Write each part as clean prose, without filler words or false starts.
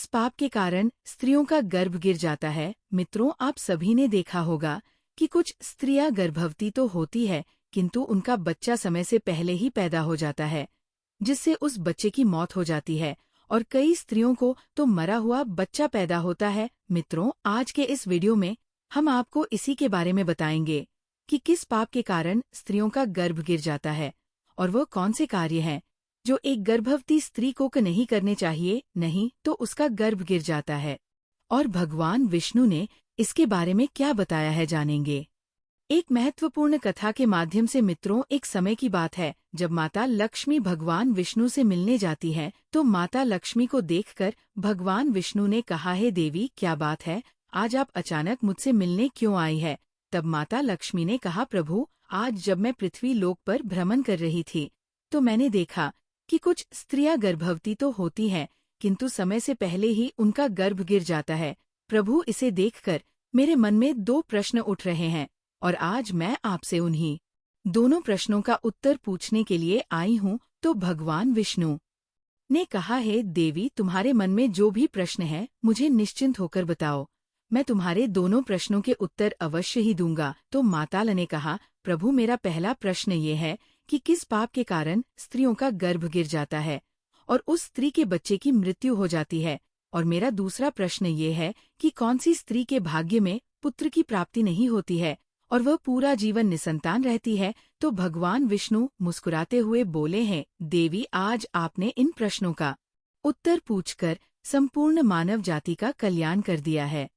किस पाप के कारण स्त्रियों का गर्भ गिर जाता है। मित्रों, आप सभी ने देखा होगा कि कुछ स्त्रियां गर्भवती तो होती है, किंतु उनका बच्चा समय से पहले ही पैदा हो जाता है, जिससे उस बच्चे की मौत हो जाती है। और कई स्त्रियों को तो मरा हुआ बच्चा पैदा होता है। मित्रों, आज के इस वीडियो में हम आपको इसी के बारे में बताएंगे कि किस पाप के कारण स्त्रियों का गर्भ गिर जाता है और वह कौन से कार्य हैं जो एक गर्भवती स्त्री को नहीं करने चाहिए, नहीं तो उसका गर्भ गिर जाता है। और भगवान विष्णु ने इसके बारे में क्या बताया है, जानेंगे एक महत्वपूर्ण कथा के माध्यम से। मित्रों, एक समय की बात है जब माता लक्ष्मी भगवान विष्णु से मिलने जाती है, तो माता लक्ष्मी को देखकर भगवान विष्णु ने कहा, हे देवी, क्या बात है, आज आप अचानक मुझसे मिलने क्यों आई है। तब माता लक्ष्मी ने कहा, प्रभु, आज जब मैं पृथ्वी लोक पर भ्रमण कर रही थी तो मैंने देखा कि कुछ स्त्रियां गर्भवती तो होती हैं, किंतु समय से पहले ही उनका गर्भ गिर जाता है। प्रभु, इसे देखकर मेरे मन में दो प्रश्न उठ रहे हैं और आज मैं आपसे उन्हीं दोनों प्रश्नों का उत्तर पूछने के लिए आई हूँ। तो भगवान विष्णु ने कहा, है देवी, तुम्हारे मन में जो भी प्रश्न है मुझे निश्चिंत होकर बताओ, मैं तुम्हारे दोनों प्रश्नों के उत्तर अवश्य ही दूंगा। तो माता ने कहा, प्रभु, मेरा पहला प्रश्न ये है कि किस पाप के कारण स्त्रियों का गर्भ गिर जाता है और उस स्त्री के बच्चे की मृत्यु हो जाती है। और मेरा दूसरा प्रश्न ये है कि कौन सी स्त्री के भाग्य में पुत्र की प्राप्ति नहीं होती है और वह पूरा जीवन निसंतान रहती है। तो भगवान विष्णु मुस्कुराते हुए बोले हैं, देवी, आज आपने इन प्रश्नों का उत्तर पूछकर संपूर्ण मानव जाति का कल्याण कर दिया है,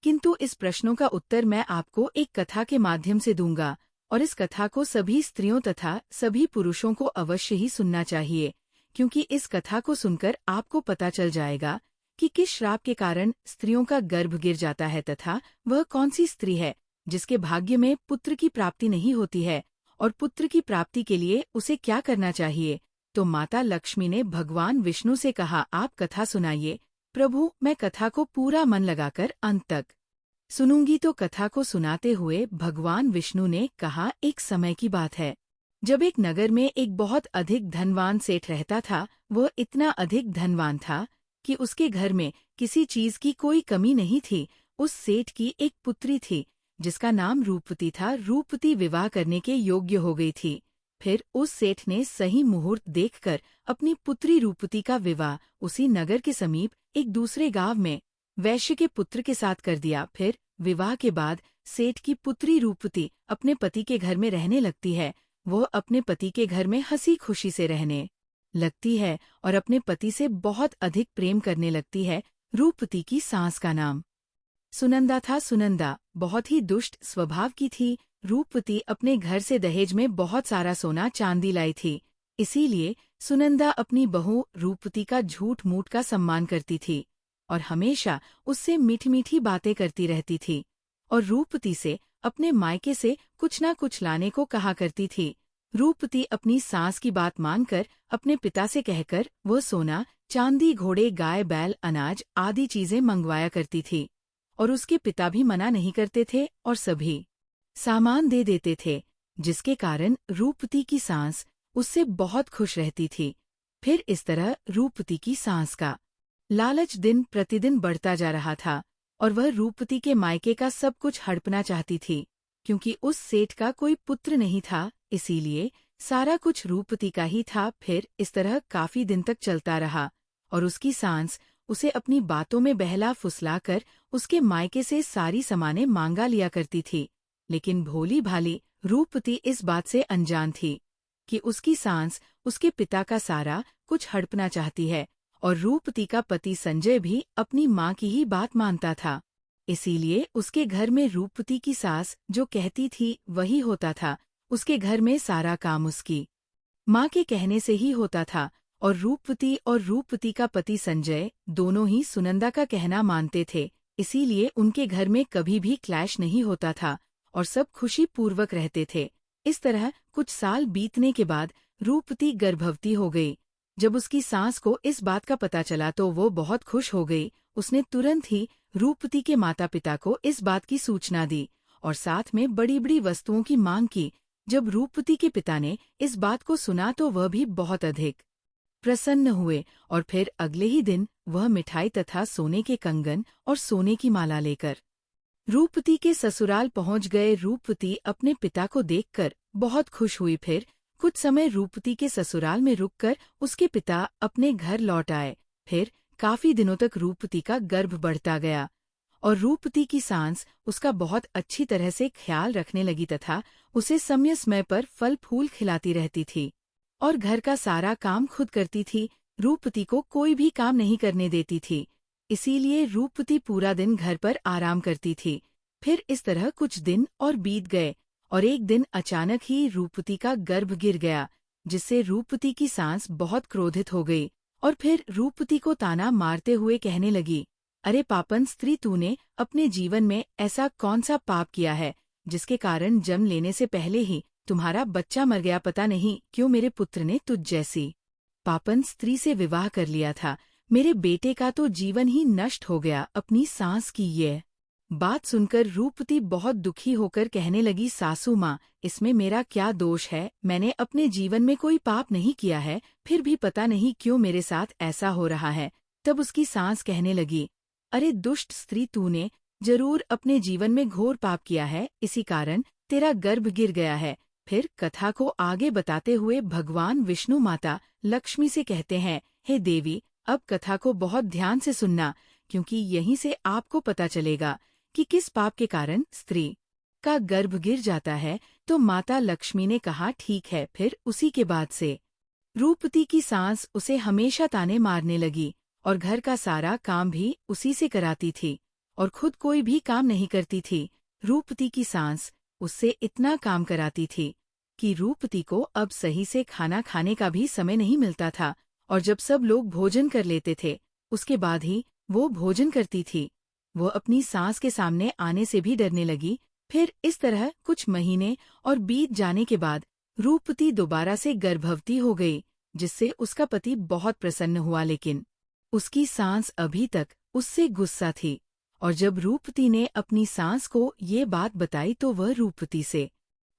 किंतु इस प्रश्नों का उत्तर मैं आपको एक कथा के माध्यम से दूंगा और इस कथा को सभी स्त्रियों तथा सभी पुरुषों को अवश्य ही सुनना चाहिए, क्योंकि इस कथा को सुनकर आपको पता चल जाएगा कि किस श्राप के कारण स्त्रियों का गर्भ गिर जाता है तथा वह कौन सी स्त्री है जिसके भाग्य में पुत्र की प्राप्ति नहीं होती है और पुत्र की प्राप्ति के लिए उसे क्या करना चाहिए। तो माता लक्ष्मी ने भगवान विष्णु से कहा, आप कथा सुनाइए। प्रभु, मैं कथा को पूरा मन लगाकर अंत तक सुनूंगी। तो कथा को सुनाते हुए भगवान विष्णु ने कहा, एक समय की बात है जब एक नगर में एक बहुत अधिक धनवान सेठ रहता था। वह इतना अधिक धनवान था कि उसके घर में किसी चीज की कोई कमी नहीं थी। उस सेठ की एक पुत्री थी जिसका नाम रूपवती था। रूपवती विवाह करने के योग्य हो गई थी। फिर उस सेठ ने सही मुहूर्त देखकर अपनी पुत्री रूपवती का विवाह उसी नगर के समीप एक दूसरे गांव में वैश्य के पुत्र के साथ कर दिया। फिर विवाह के बाद सेठ की पुत्री रूपवती अपने पति के घर में रहने लगती है। वह अपने पति के घर में हंसी खुशी से रहने लगती है और अपने पति से बहुत अधिक प्रेम करने लगती है। रूपवती की सास का नाम सुनंदा था। सुनंदा बहुत ही दुष्ट स्वभाव की थी। रूपवती अपने घर से दहेज में बहुत सारा सोना चांदी लाई थी, इसीलिए सुनंदा अपनी बहू रूपवती का झूठ मूठ का सम्मान करती थी और हमेशा उससे मीठी मीठी बातें करती रहती थी और रूपवती से अपने मायके से कुछ न कुछ लाने को कहा करती थी। रूपवती अपनी सास की बात मानकर अपने पिता से कहकर वह सोना, चांदी, घोड़े, गाय, बैल, अनाज आदि चीजें मंगवाया करती थी और उसके पिता भी मना नहीं करते थे और सभी सामान दे देते थे, जिसके कारण रूपवती की सास उससे बहुत खुश रहती थी। फिर इस तरह रूपवती की सास का लालच दिन प्रतिदिन बढ़ता जा रहा था और वह रूपवती के मायके का सब कुछ हड़पना चाहती थी। क्योंकि उस सेठ का कोई पुत्र नहीं था, इसीलिए सारा कुछ रूपवती का ही था। फिर इस तरह काफी दिन तक चलता रहा और उसकी सास उसे अपनी बातों में बहला फुसलाकर उसके मायके से सारी सामानें मांगा लिया करती थी। लेकिन भोली भाली रूपवती इस बात से अनजान थी कि उसकी सास उसके पिता का सारा कुछ हड़पना चाहती है और रूपवती का पति संजय भी अपनी माँ की ही बात मानता था। इसीलिए उसके घर में रूपवती की सास जो कहती थी वही होता था। उसके घर में सारा काम उसकी माँ के कहने से ही होता था और रूपवती का पति संजय दोनों ही सुनंदा का कहना मानते थे। इसीलिए उनके घर में कभी भी क्लैश नहीं होता था और सब खुशी पूर्वक रहते थे। इस तरह कुछ साल बीतने के बाद रूपवती गर्भवती हो गई। जब उसकी सास को इस बात का पता चला तो वो बहुत खुश हो गई। उसने तुरंत ही रूपवती के माता पिता को इस बात की सूचना दी और साथ में बड़ी बड़ी वस्तुओं की मांग की। जब रूपवती के पिता ने इस बात को सुना तो वह भी बहुत अधिक प्रसन्न हुए और फिर अगले ही दिन वह मिठाई तथा सोने के कंगन और सोने की माला लेकर रूपवती के ससुराल पहुंच गए। रूपवती अपने पिता को देखकर बहुत खुश हुई। फिर कुछ समय रूपवती के ससुराल में रुककर उसके पिता अपने घर लौट आए। फिर काफी दिनों तक रूपवती का गर्भ बढ़ता गया और रूपवती की सास उसका बहुत अच्छी तरह से ख्याल रखने लगी तथा उसे समय समय पर फल फूल खिलाती रहती थी और घर का सारा काम खुद करती थी। रूपवती को कोई भी काम नहीं करने देती थी, इसीलिए रूपवती पूरा दिन घर पर आराम करती थी। फिर इस तरह कुछ दिन और बीत गए और एक दिन अचानक ही रूपवती का गर्भ गिर गया, जिससे रूपवती की सास बहुत क्रोधित हो गई और फिर रूपवती को ताना मारते हुए कहने लगी, अरे पापन स्त्री, तूने अपने जीवन में ऐसा कौन सा पाप किया है जिसके कारण जन्म लेने से पहले ही तुम्हारा बच्चा मर गया। पता नहीं क्यों मेरे पुत्र ने तुझ जैसी पापन स्त्री से विवाह कर लिया था। मेरे बेटे का तो जीवन ही नष्ट हो गया। अपनी सास की ये बात सुनकर रूपवती बहुत दुखी होकर कहने लगी, सासू माँ, इसमें मेरा क्या दोष है? मैंने अपने जीवन में कोई पाप नहीं किया है, फिर भी पता नहीं क्यों मेरे साथ ऐसा हो रहा है। तब उसकी सास कहने लगी, अरे दुष्ट स्त्री, तूने जरूर अपने जीवन में घोर पाप किया है, इसी कारण तेरा गर्भ गिर गया है। फिर कथा को आगे बताते हुए भगवान विष्णु माता लक्ष्मी से कहते हैं, हे देवी, अब कथा को बहुत ध्यान से सुनना, क्योंकि यहीं से आपको पता चलेगा कि किस पाप के कारण स्त्री का गर्भ गिर जाता है। तो माता लक्ष्मी ने कहा, ठीक है। फिर उसी के बाद से रूपवती की सास उसे हमेशा ताने मारने लगी और घर का सारा काम भी उसी से कराती थी और खुद कोई भी काम नहीं करती थी। रूपवती की सास उससे इतना काम कराती थी कि रूपवती को अब सही से खाना खाने का भी समय नहीं मिलता था और जब सब लोग भोजन कर लेते थे उसके बाद ही वो भोजन करती थी। वो अपनी सास के सामने आने से भी डरने लगी। फिर इस तरह कुछ महीने और बीत जाने के बाद रूपवती दोबारा से गर्भवती हो गई, जिससे उसका पति बहुत प्रसन्न हुआ, लेकिन उसकी सास अभी तक उससे गुस्सा थी। और जब रूपवती ने अपनी सास को ये बात बताई तो वह रूपवती से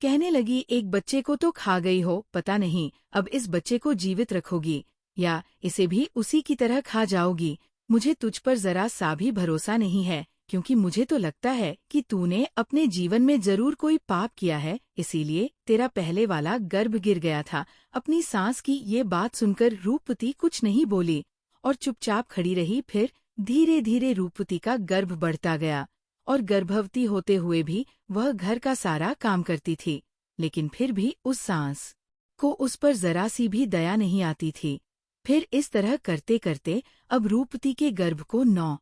कहने लगी, एक बच्चे को तो खा गई हो, पता नहीं अब इस बच्चे को जीवित रखोगी या इसे भी उसी की तरह खा जाओगी। मुझे तुझ पर जरा सा भी भरोसा नहीं है, क्योंकि मुझे तो लगता है कि तूने अपने जीवन में जरूर कोई पाप किया है, इसीलिए तेरा पहले वाला गर्भ गिर गया था। अपनी सास की ये बात सुनकर रूपवती कुछ नहीं बोली और चुपचाप खड़ी रही। फिर धीरे धीरे रूपवती का गर्भ बढ़ता गया और गर्भवती होते हुए भी वह घर का सारा काम करती थी, लेकिन फिर भी उस सास को उस पर जरा सी भी दया नहीं आती थी। फिर इस तरह करते करते अब रूपवती के गर्भ को 9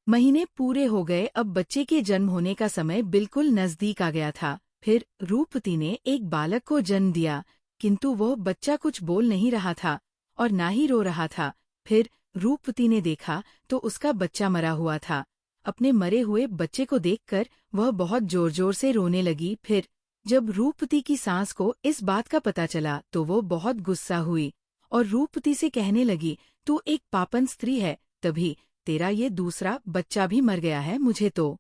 महीने पूरे हो गए। अब बच्चे के जन्म होने का समय बिल्कुल नजदीक आ गया था। फिर रूपवती ने एक बालक को जन्म दिया, किंतु वह बच्चा कुछ बोल नहीं रहा था और ना ही रो रहा था। फिर रूपवती ने देखा तो उसका बच्चा मरा हुआ था। अपने मरे हुए बच्चे को देखकर वह बहुत जोर जोर से रोने लगी। फिर जब रूपवती की सास को इस बात का पता चला तो वो बहुत गुस्सा हुई और रूपवती से कहने लगी, तू एक पापन स्त्री है, तभी तेरा ये दूसरा बच्चा भी मर गया है। मुझे तो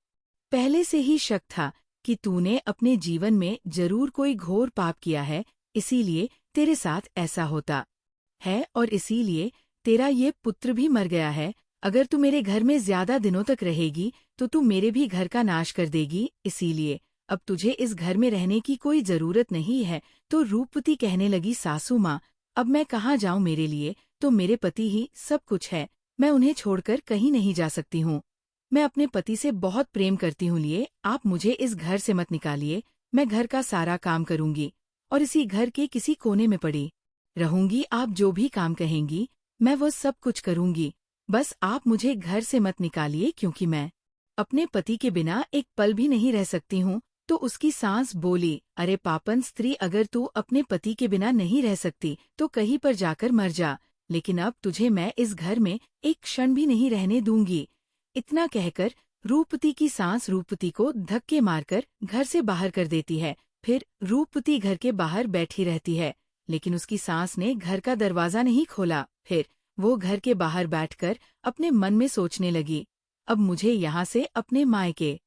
पहले से ही शक था कि तूने अपने जीवन में जरूर कोई घोर पाप किया है, इसीलिए तेरे साथ ऐसा होता है और इसीलिए तेरा ये पुत्र भी मर गया है। अगर तू मेरे घर में ज्यादा दिनों तक रहेगी तो तू मेरे भी घर का नाश कर देगी, इसीलिए अब तुझे इस घर में रहने की कोई जरूरत नहीं है। तो रूपवती कहने लगी, सासू माँ, अब मैं कहाँ जाऊँ? मेरे लिए तो मेरे पति ही सब कुछ है, मैं उन्हें छोड़कर कहीं नहीं जा सकती हूँ। मैं अपने पति से बहुत प्रेम करती हूँ, लिए आप मुझे इस घर से मत निकालिए। मैं घर का सारा काम करूँगी और इसी घर के किसी कोने में पड़ी रहूंगी। आप जो भी काम कहेंगी मैं वो सब कुछ करूँगी, बस आप मुझे घर से मत निकालिए, क्योंकि मैं अपने पति के बिना एक पल भी नहीं रह सकती हूँ। तो उसकी सास बोली, अरे पापन स्त्री, अगर तू अपने पति के बिना नहीं रह सकती तो कहीं पर जाकर मर जा, लेकिन अब तुझे मैं इस घर में एक क्षण भी नहीं रहने दूंगी। इतना कहकर रूपवती की सास रूपवती को धक्के मारकर घर से बाहर कर देती है। फिर रूपवती घर के बाहर बैठी रहती है, लेकिन उसकी सास ने घर का दरवाजा नहीं खोला। फिर वो घर के बाहर बैठकर अपने मन में सोचने लगी, अब मुझे यहाँ से अपने मायके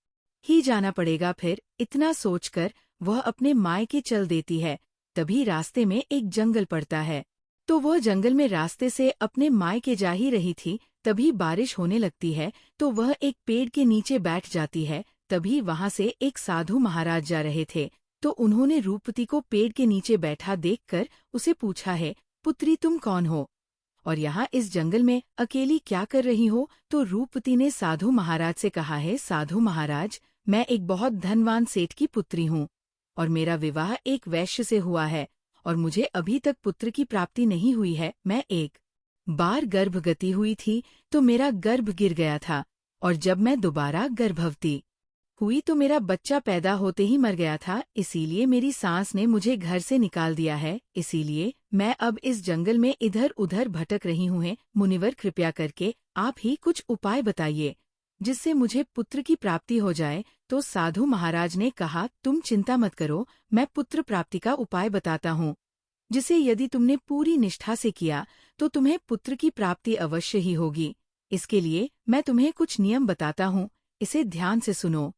ही जाना पड़ेगा। फिर इतना सोचकर वह अपने मायके चल देती है। तभी रास्ते में एक जंगल पड़ता है। तो वह जंगल में रास्ते से अपने मायके जा ही रही थी, तभी बारिश होने लगती है, तो वह एक पेड़ के नीचे बैठ जाती है। तभी वहां से एक साधु महाराज जा रहे थे, तो उन्होंने रूपवती को पेड़ के नीचे बैठा देखकर उसे पूछा है, पुत्री तुम कौन हो और यहाँ इस जंगल में अकेली क्या कर रही हो? तो रूपवती ने साधु महाराज से कहा है, साधु महाराज, मैं एक बहुत धनवान सेठ की पुत्री हूँ और मेरा विवाह एक वैश्य से हुआ है और मुझे अभी तक पुत्र की प्राप्ति नहीं हुई है। मैं एक बार गर्भवती हुई थी तो मेरा गर्भ गिर गया था और जब मैं दोबारा गर्भवती हुई तो मेरा बच्चा पैदा होते ही मर गया था, इसीलिए मेरी सास ने मुझे घर से निकाल दिया है। इसीलिए मैं अब इस जंगल में इधर उधर भटक रही हूँ। मुनिवर, कृपया करके आप ही कुछ उपाय बताइए जिससे मुझे पुत्र की प्राप्ति हो जाए। तो साधु महाराज ने कहा, तुम चिंता मत करो, मैं पुत्र प्राप्ति का उपाय बताता हूँ, जिसे यदि तुमने पूरी निष्ठा से किया तो तुम्हें पुत्र की प्राप्ति अवश्य ही होगी। इसके लिए मैं तुम्हें कुछ नियम बताता हूँ, इसे ध्यान से सुनो।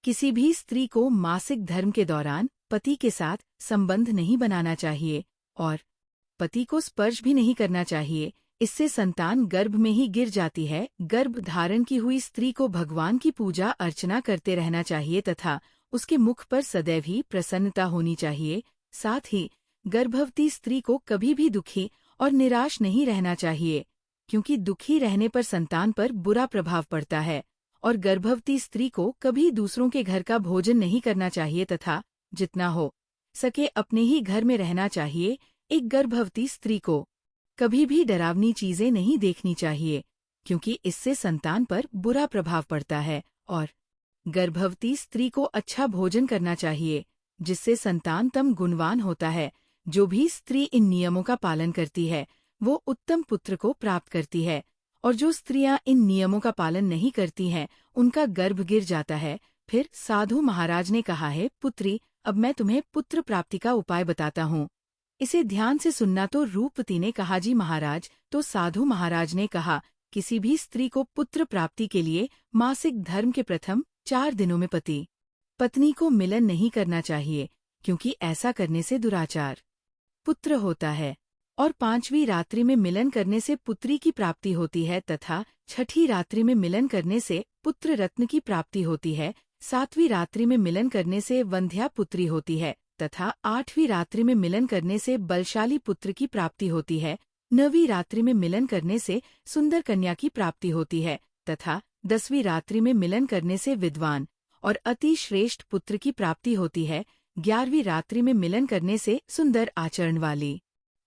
किसी भी स्त्री को मासिक धर्म के दौरान पति के साथ संबंध नहीं बनाना चाहिए और पति को स्पर्श भी नहीं करना चाहिए, इससे संतान गर्भ में ही गिर जाती है। गर्भ धारण की हुई स्त्री को भगवान की पूजा अर्चना करते रहना चाहिए तथा उसके मुख पर सदैव ही प्रसन्नता होनी चाहिए। साथ ही गर्भवती स्त्री को कभी भी दुखी और निराश नहीं रहना चाहिए, क्योंकि दुखी रहने पर संतान पर बुरा प्रभाव पड़ता है। और गर्भवती स्त्री को कभी दूसरों के घर का भोजन नहीं करना चाहिए तथा जितना हो सके अपने ही घर में रहना चाहिए। एक गर्भवती स्त्री को कभी भी डरावनी चीजें नहीं देखनी चाहिए, क्योंकि इससे संतान पर बुरा प्रभाव पड़ता है। और गर्भवती स्त्री को अच्छा भोजन करना चाहिए, जिससे संतान तम गुणवान होता है। जो भी स्त्री इन नियमों का पालन करती है वो उत्तम पुत्र को प्राप्त करती है, और जो स्त्रियां इन नियमों का पालन नहीं करती हैं उनका गर्भ गिर जाता है। फिर साधु महाराज ने कहा है, पुत्री, अब मैं तुम्हें पुत्र प्राप्ति का उपाय बताता हूँ, इसे ध्यान से सुनना। तो रूपवती ने कहा, जी महाराज। तो साधु महाराज ने कहा, किसी भी स्त्री को पुत्र प्राप्ति के लिए मासिक धर्म के प्रथम 4 दिनों में पति पत्नी को मिलन नहीं करना चाहिए, क्योंकि ऐसा करने से दुराचार पुत्र होता है। और 5वीं रात्रि में मिलन करने से पुत्री की प्राप्ति होती है तथा 6ठी रात्रि में मिलन करने से पुत्र रत्न की प्राप्ति होती है। 7वीं रात्रि में मिलन करने से वंध्या पुत्री होती है तथा 8वीं रात्रि में मिलन करने से बलशाली पुत्र की प्राप्ति होती है। 9वीं रात्रि में मिलन करने से सुंदर कन्या की प्राप्ति होती है तथा 10वीं रात्रि में मिलन करने से विद्वान और अति श्रेष्ठ पुत्र की प्राप्ति होती है। 11वीं रात्रि में मिलन करने से सुंदर आचरण वाली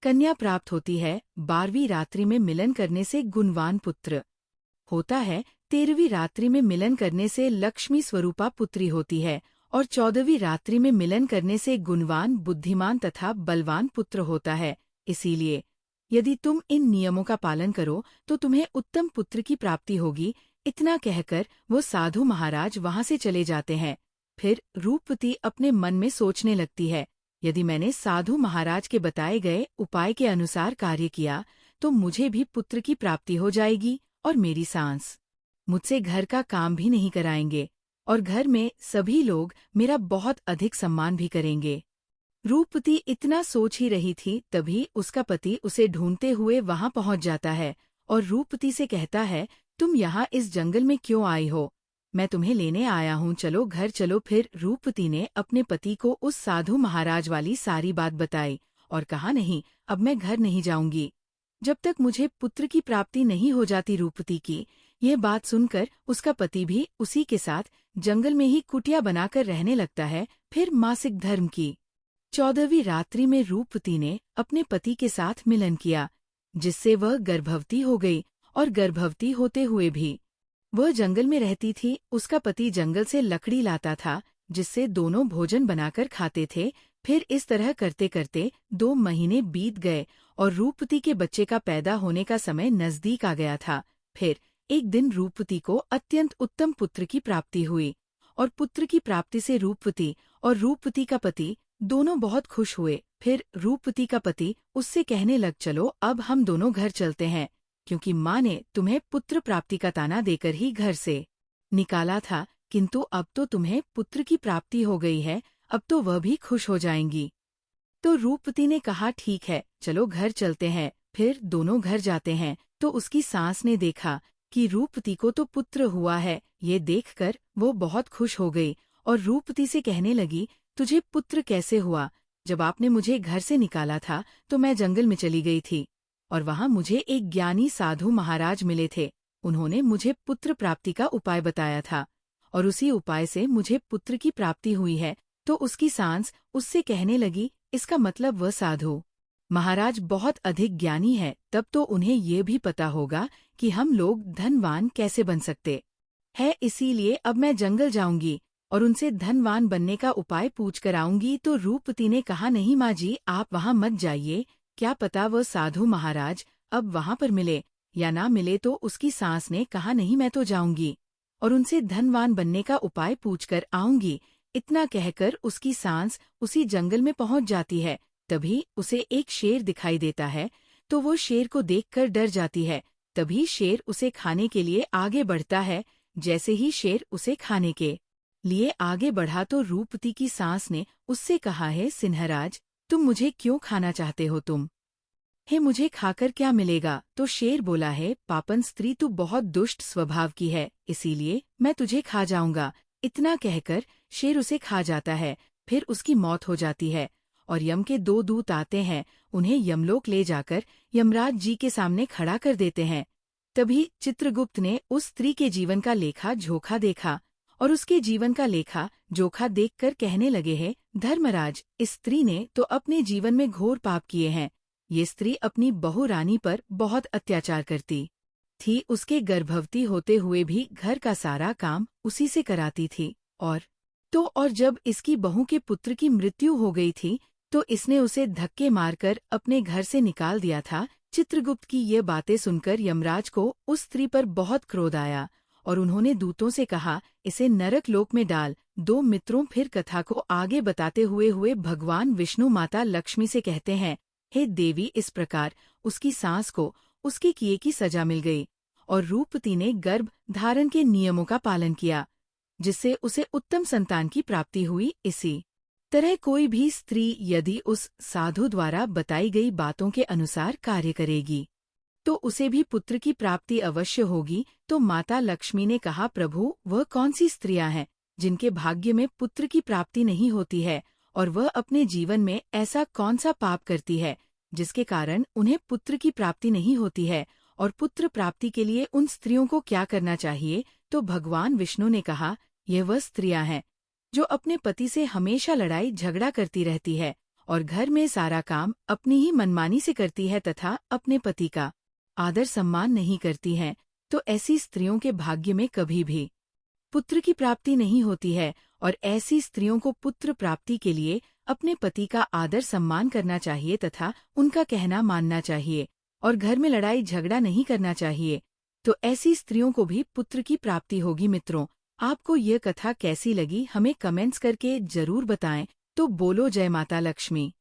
कन्या प्राप्त होती है। 12वीं रात्रि में मिलन करने से गुणवान पुत्र होता है। 13वीं रात्रि में मिलन करने से लक्ष्मी स्वरूपा पुत्री होती है और 14वीं रात्रि में मिलन करने से गुणवान, बुद्धिमान तथा बलवान पुत्र होता है। इसीलिए यदि तुम इन नियमों का पालन करो तो तुम्हें उत्तम पुत्र की प्राप्ति होगी। इतना कहकर वो साधु महाराज वहां से चले जाते हैं। फिर रूपवती अपने मन में सोचने लगती है, यदि मैंने साधु महाराज के बताए गए उपाय के अनुसार कार्य किया तो मुझे भी पुत्र की प्राप्ति हो जाएगी और मेरी सास मुझसे घर का काम भी नहीं कराएंगे और घर में सभी लोग मेरा बहुत अधिक सम्मान भी करेंगे। रूपवती इतना सोच ही रही थी, तभी उसका पति उसे ढूंढते हुए वहां पहुंच जाता है और रूपवती से कहता है, तुम यहाँ इस जंगल में क्यों आई हो? मैं तुम्हें लेने आया हूँ, चलो घर चलो। फिर रूपवती ने अपने पति को उस साधु महाराज वाली सारी बात बताई और कहा, नहीं, अब मैं घर नहीं जाऊंगी जब तक मुझे पुत्र की प्राप्ति नहीं हो जाती। रूपवती की ये बात सुनकर उसका पति भी उसी के साथ जंगल में ही कुटिया बनाकर रहने लगता है। फिर मासिक धर्म की 14वीं रात्रि में रूपवती ने अपने पति के साथ मिलन किया, जिससे वह गर्भवती हो गई और गर्भवती होते हुए भी वह जंगल में रहती थी। उसका पति जंगल से लकड़ी लाता था, जिससे दोनों भोजन बनाकर खाते थे। फिर इस तरह करते करते 2 महीने बीत गए और रूपवती के बच्चे का पैदा होने का समय नजदीक आ गया था। फिर एक दिन रूपवती को अत्यंत उत्तम पुत्र की प्राप्ति हुई और पुत्र की प्राप्ति से रूपवती और रूपवती का पति दोनों बहुत खुश हुए। फिर रूपवती का पति उससे कहने लग, चलो अब हम दोनों घर चलते हैं, क्योंकि माँ ने तुम्हें पुत्र प्राप्ति का ताना देकर ही घर से निकाला था, किंतु अब तो तुम्हें पुत्र की प्राप्ति हो गई है, अब तो वह भी खुश हो जाएंगी। तो रूपवती ने कहा ठीक है, चलो घर चलते हैं। फिर दोनों घर जाते हैं तो उसकी सास ने देखा कि रूपवती को तो पुत्र हुआ है। ये देखकर वो बहुत खुश हो गई और रूपवती से कहने लगी, तुझे पुत्र कैसे हुआ? जब आपने मुझे घर से निकाला था तो मैं जंगल में चली गई थी और वहां मुझे एक ज्ञानी साधु महाराज मिले थे। उन्होंने मुझे पुत्र प्राप्ति का उपाय बताया था और उसी उपाय से मुझे पुत्र की प्राप्ति हुई है। तो उसकी सास उससे कहने लगी, इसका मतलब वह साधु महाराज बहुत अधिक ज्ञानी है, तब तो उन्हें ये भी पता होगा कि हम लोग धनवान कैसे बन सकते हैं। इसीलिए अब मैं जंगल जाऊंगी और उनसे धनवान बनने का उपाय पूछ कर आऊंगी। तो रूपवती ने कहा, नहीं माँ जी, आप वहां मत जाइए। क्या पता वह साधु महाराज अब वहां पर मिले या ना मिले। तो उसकी सास ने कहा, नहीं, मैं तो जाऊंगी और उनसे धनवान बनने का उपाय पूछकर आऊंगी। इतना कहकर उसकी सास उसी जंगल में पहुंच जाती है। तभी उसे एक शेर दिखाई देता है तो वो शेर को देखकर डर जाती है। तभी शेर उसे खाने के लिए आगे बढ़ता है। जैसे ही शेर उसे खाने के लिए आगे बढ़ा तो रूपवती की सास ने उससे कहा, है सिंहराज, तुम मुझे क्यों खाना चाहते हो? तुम हे मुझे खाकर क्या मिलेगा? तो शेर बोला, है पापन स्त्री, तू बहुत दुष्ट स्वभाव की है, इसीलिए मैं तुझे खा जाऊंगा। इतना कहकर शेर उसे खा जाता है। फिर उसकी मौत हो जाती है और यम के 2 दूत आते हैं। उन्हें यमलोक ले जाकर यमराज जी के सामने खड़ा कर देते हैं। तभी चित्रगुप्त ने उस स्त्री के जीवन का लेखा जोखा देखा और उसके जीवन का लेखा जोखा देखकर कहने लगे, हैं धर्मराज, इस स्त्री ने तो अपने जीवन में घोर पाप किए हैं। ये स्त्री अपनी बहू रानी पर बहुत अत्याचार करती थी, उसके गर्भवती होते हुए भी घर का सारा काम उसी से कराती थी। और जब इसकी बहू के पुत्र की मृत्यु हो गई थी तो इसने उसे धक्के मारकर अपने घर से निकाल दिया था। चित्रगुप्त की ये बातें सुनकर यमराज को उस स्त्री पर बहुत क्रोध आया और उन्होंने दूतों से कहा, इसे नरक लोक में डाल। 2 मित्रों फिर कथा को आगे बताते हुए भगवान विष्णु माता लक्ष्मी से कहते हैं, हे देवी, इस प्रकार उसकी सास को उसके किए की सजा मिल गई और रूपवती ने गर्भ धारण के नियमों का पालन किया, जिससे उसे उत्तम संतान की प्राप्ति हुई। इसी तरह कोई भी स्त्री यदि उस साधु द्वारा बताई गई बातों के अनुसार कार्य करेगी तो उसे भी पुत्र की प्राप्ति अवश्य होगी। तो माता लक्ष्मी ने कहा, प्रभु, वह कौन सी स्त्रियां हैं जिनके भाग्य में पुत्र की प्राप्ति नहीं होती है और वह अपने जीवन में ऐसा कौन सा पाप करती है जिसके कारण उन्हें पुत्र की प्राप्ति नहीं होती है, और पुत्र प्राप्ति के लिए उन स्त्रियों को क्या करना चाहिए? तो भगवान विष्णु ने कहा, यह वह स्त्रियां हैं जो अपने पति से हमेशा लड़ाई झगड़ा करती रहती है और घर में सारा काम अपनी ही मनमानी से करती है तथा अपने पति का आदर सम्मान नहीं करती हैं। तो ऐसी स्त्रियों के भाग्य में कभी भी पुत्र की प्राप्ति नहीं होती है और ऐसी स्त्रियों को पुत्र प्राप्ति के लिए अपने पति का आदर सम्मान करना चाहिए तथा उनका कहना मानना चाहिए और घर में लड़ाई झगड़ा नहीं करना चाहिए। तो ऐसी स्त्रियों को भी पुत्र की प्राप्ति होगी। मित्रों, आपको ये कथा कैसी लगी हमें कमेंट्स करके जरूर बताएं। तो बोलो जय माता लक्ष्मी।